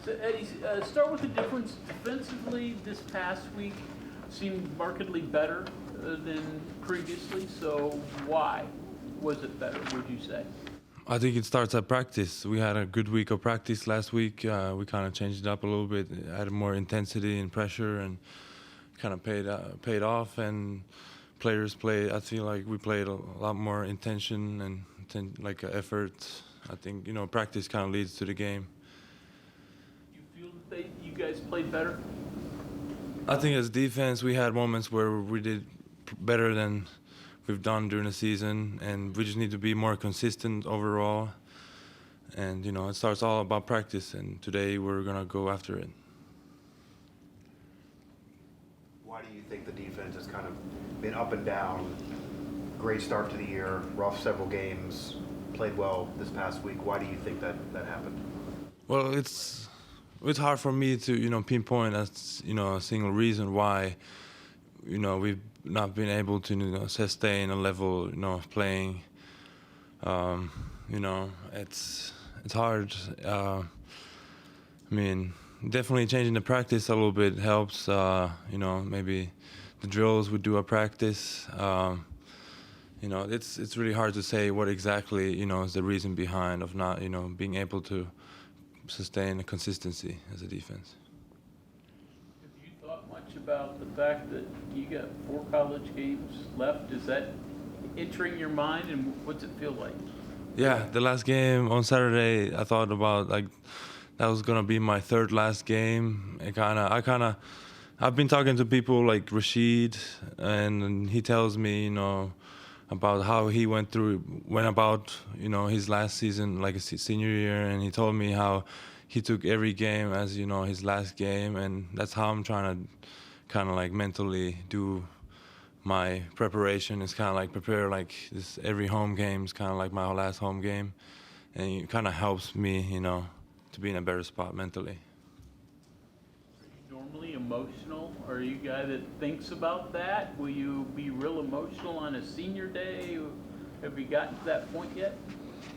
So Eddie, start with the difference defensively. This past week seemed markedly better than previously. So why was it better, would you say? I think it starts at practice. We had a good week of practice last week. We kind of changed it up a little bit, added more intensity and pressure, and kind of paid off. And players play. I feel like we played a lot more intention and effort. I think practice kind of leads to the game. You feel that you guys played better? I think as defense, we had moments where we did better than we've done during the season, and we just need to be more consistent overall. And it starts all about practice, and today we're gonna go after it. Why do you think the defense has kind of been up and down? Great start to the year, rough several games, played well this past week. Why do you think that happened? Well, it's hard for me to pinpoint a single reason why we've not been able to sustain a level of playing. It's hard. I mean, definitely changing the practice a little bit helps. Maybe the drills we do at practice. It's really hard to say what exactly is the reason behind of not being able to sustain a consistency as a defense. Much about the fact that you got 4 college games left? Is that entering your mind, and what's it feel like? Yeah, the last game on Saturday, I thought about that was gonna be my third last game. I've been talking to people like Rashid, and he tells me about how he went about his last season, like a senior year, and he told me how he took every game as his last game, and that's how I'm trying to kind of mentally do my preparation. Is kind of prepare this every home game is kind of like my last home game, and it kind of helps me to be in a better spot mentally. Are you normally emotional? Are you a guy that thinks about that? Will you be real emotional on a senior day? Have you gotten to that point yet?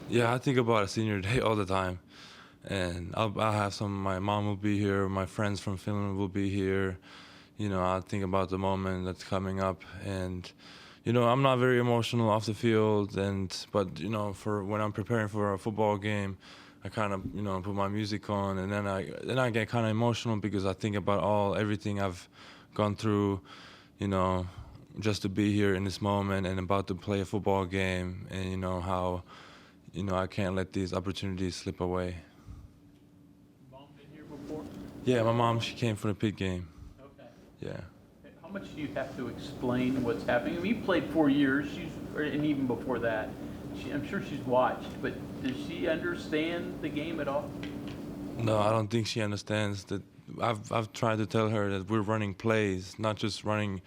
Yeah, I think about a senior day all the time. And I'll have my mom will be here, my friends from Finland will be here. I'll think about the moment that's coming up. And, I'm not very emotional off the field. But for when I'm preparing for a football game, I kind of, put my music on. And then I get kind of emotional because I think about everything I've gone through, just to be here in this moment and about to play a football game. And, how, I can't let these opportunities slip away. Yeah, my mom, she came for the pit game. Okay. Yeah. How much do you have to explain what's happening? I mean, you played 4 years, and even before that, I'm sure she's watched, but does she understand the game at all? No, I don't think she understands that. I've tried to tell her that we're running plays, not just running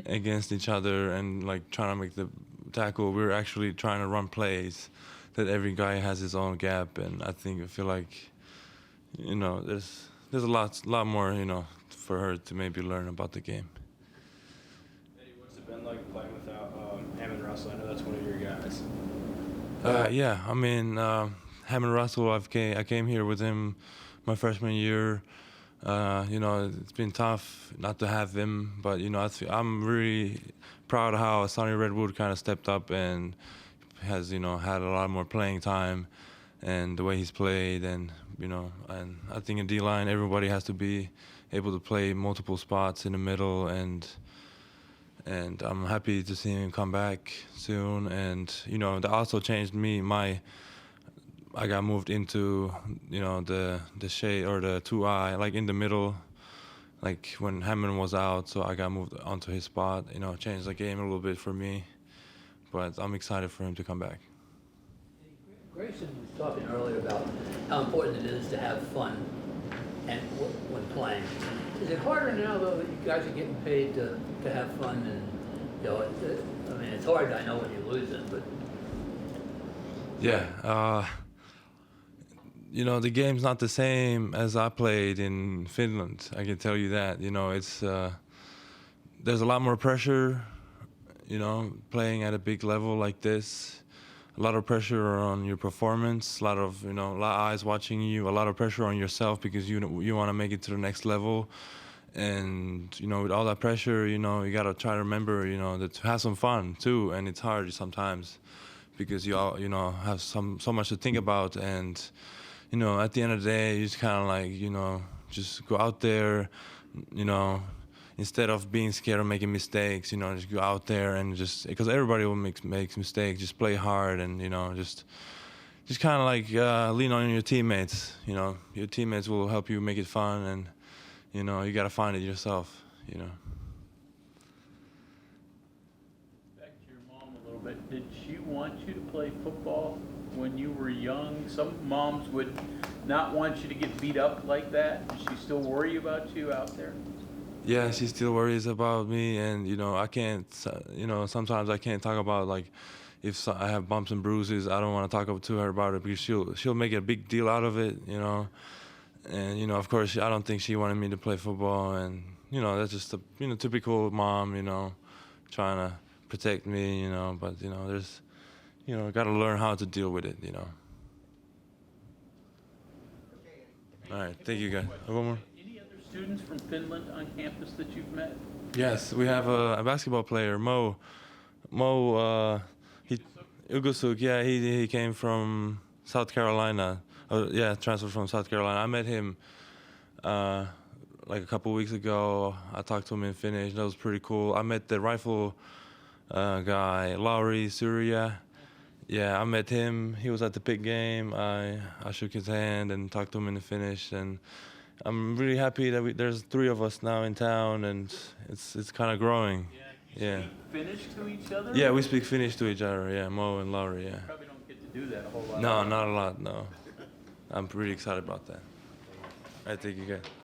against each other and trying to make the tackle. We're actually trying to run plays, that every guy has his own gap, and I feel like, there's a lot more, for her to maybe learn about the game. Eddie, what's it been like playing without Hammond Russell? I know that's one of your guys. Yeah, I mean, Hammond Russell, I came here with him my freshman year. It's been tough not to have him, but, I'm really proud of how Sonny Redwood kind of stepped up and has, had a lot more playing time, and the way he's played, and I think in D-line everybody has to be able to play multiple spots in the middle, and I'm happy to see him come back soon. And that also changed me. I got moved into the shade or the 2I, in the middle, when Hammond was out, so I got moved onto his spot. Changed the game a little bit for me, but I'm excited for him to come back. Grayson was talking earlier about how important it is to have fun and when playing. Is it harder now, though, that you guys are getting paid to have fun? And it's hard, I know, when you're losing, but yeah, the game's not the same as I played in Finland. I can tell you that. It's there's a lot more pressure, playing at a big level like this. a lot of pressure on your performance, a lot of eyes watching you, a lot of pressure on yourself because you want to make it to the next level. And with all that pressure, you gotta try to remember, that to have some fun too. And it's hard sometimes because you have so much to think about. And at the end of the day, you just kind of like just go out there, instead of being scared of making mistakes, just go out there and just, because everybody will make mistakes, just play hard and just kind of like lean on your teammates. Your teammates will help you make it fun, and you got to find it yourself. Back to your mom a little bit. Did she want you to play football when you were young? Some moms would not want you to get beat up like that. Does she still worry about you out there? Yeah, she still worries about me, and I can't. Sometimes I can't talk about, like, if I have bumps and bruises. I don't want to talk to her about it because she'll make a big deal out of it. And of course, I don't think she wanted me to play football, and that's just a typical mom, trying to protect me, But there's, got to learn how to deal with it, All right, thank you guys. One more. Any other students from Finland on campus that you've met? Yes, we have a basketball player, Mo. Ugusuk, yeah, he came from South Carolina. Transferred from South Carolina. I met him like a couple weeks ago. I talked to him in Finnish. That was pretty cool. I met the rifle guy, Lauri Surya. Yeah, I met him. He was at the big game. I shook his hand and talked to him in Finnish, and I'm really happy that there's 3 of us now in town, and it's kind of growing. Yeah. You speak Finnish to each other? Yeah, we speak Finnish to each other. Yeah, Mo and Lauri. Yeah. Probably don't get to do that a whole lot. No, not a lot. No, I'm pretty excited about that. I thank you guys.